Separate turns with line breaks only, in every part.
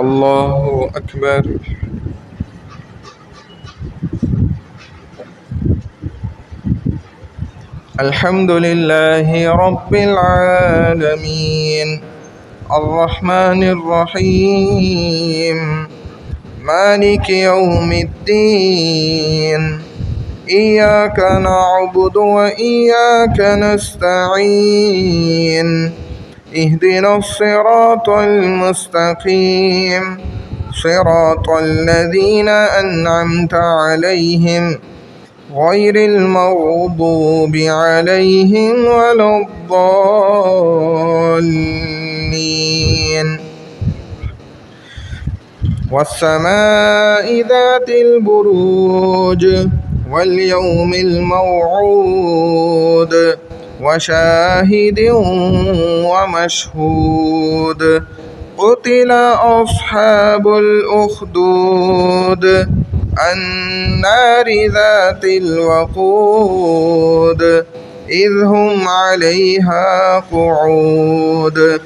الله أكبر. الحمد لله رب العالمين الرحمن الرحيم مالك يوم الدين إياك نعبد وإياك نستعين اهدنا الصراط المستقيم صراط الذين أنعمت عليهم غير المغضوب عليهم ولا الضالين والسماء ذات البروج واليوم الموعود وشاهد ومشهود قتل أصحاب الأخدود النار ذات الوقود إذ هم عليها قعود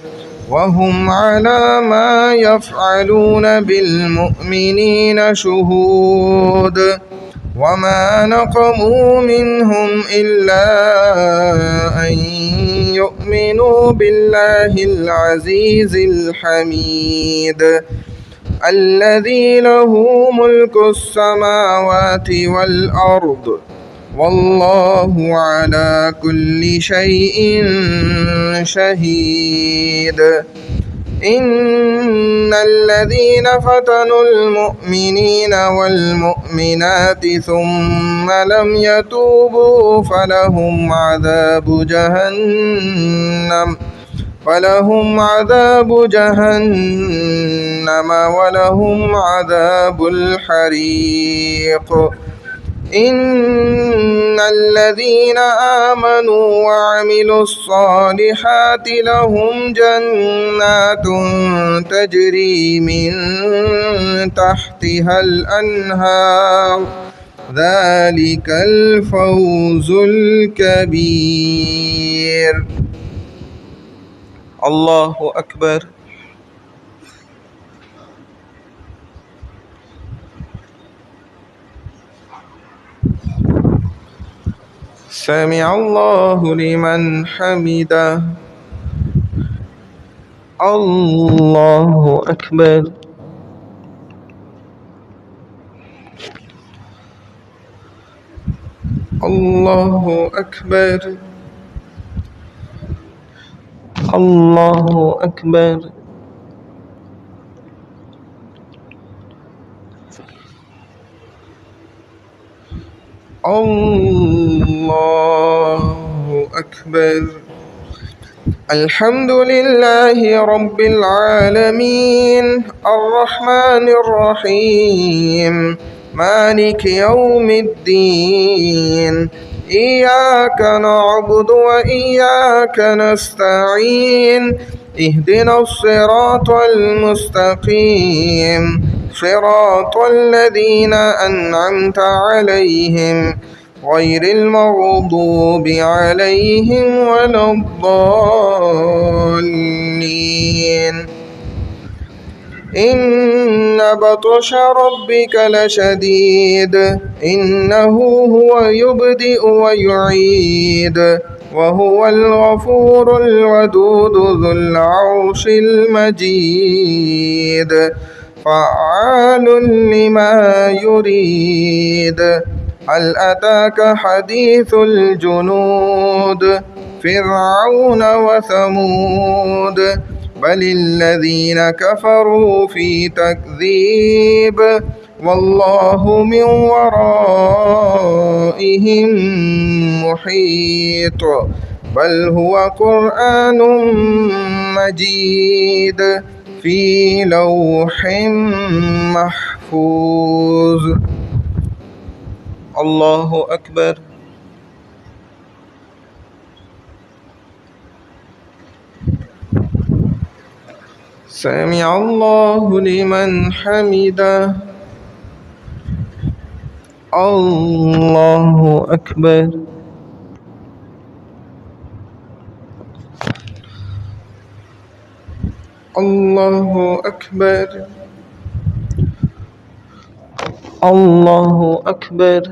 وهم على ما يفعلون بالمؤمنين شهود وما نقموا منهم إلا أن يؤمنوا بالله العزيز الحميد الذي له ملك السماوات والأرض والله على كل شيء شهيد إن الذين فتنوا المؤمنين والمؤمنات ثم لم يتوبوا فلهم عذاب جهنم ولهم عذاب الحريق إن الذين آمنوا وعملوا الصالحات لهم جنات تجري من تحتها الأنهار ذلك الفوز الكبير. الله أكبر. سمع الله لمن حمده. الله أكبر. الله أكبر. الله أكبر. الله أكبر. الحمد لله رب العالمين الرحمن الرحيم مالك يوم الدين إياك نعبد وإياك نستعين اهدنا الصراط المستقيم صراط الذين أنعمت عليهم غير المغضوب عليهم ولا الضالين إن بطش ربك لشديد إنه هو يبدئ ويعيد وهو الغفور الودود ذو العرش المجيد فعال لما يريد هل أتاك حديث الجنود فرعون وثمود بل الذين كفروا في تكذيب والله من ورائهم محيط بل هو قرآن مجيد في لوح محفوظ. الله أكبر. سمع الله لمن حمده. الله أكبر. الله أكبر.
الله أكبر.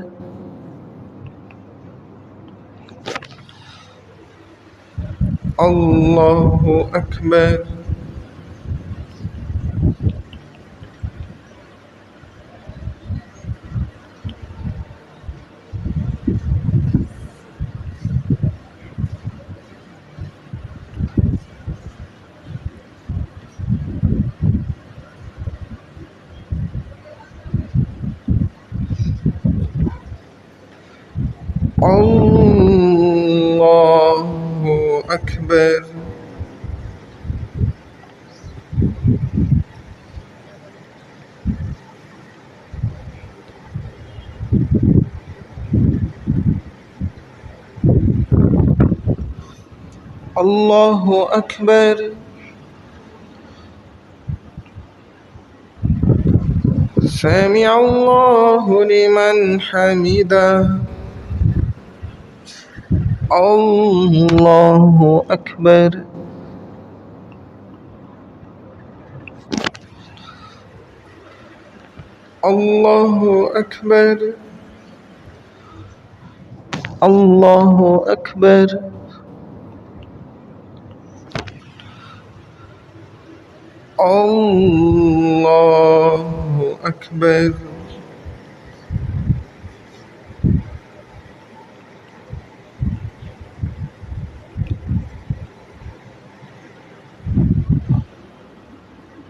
الله أكبر. الله أكبر. الله أكبر. سمع الله لمن حمده.
الله أكبر.
الله أكبر.
الله أكبر.
الله أكبر.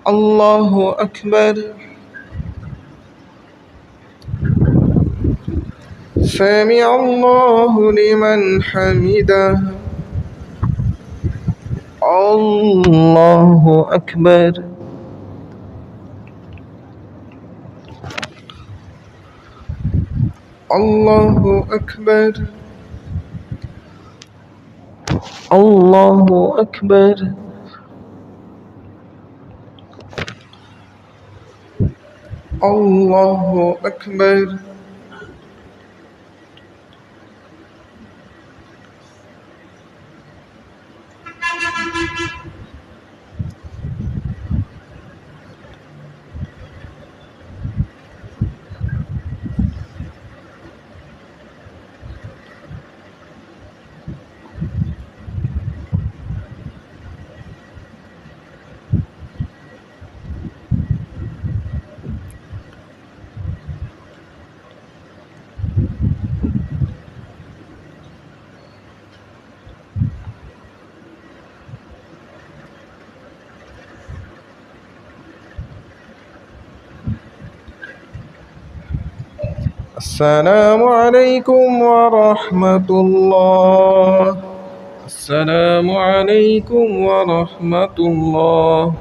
الله أكبر. سمع الله لمن حمده.
الله أكبر.
الله أكبر.
الله أكبر.
الله أكبر. السلام عليكم ورحمة الله. السلام عليكم ورحمة الله.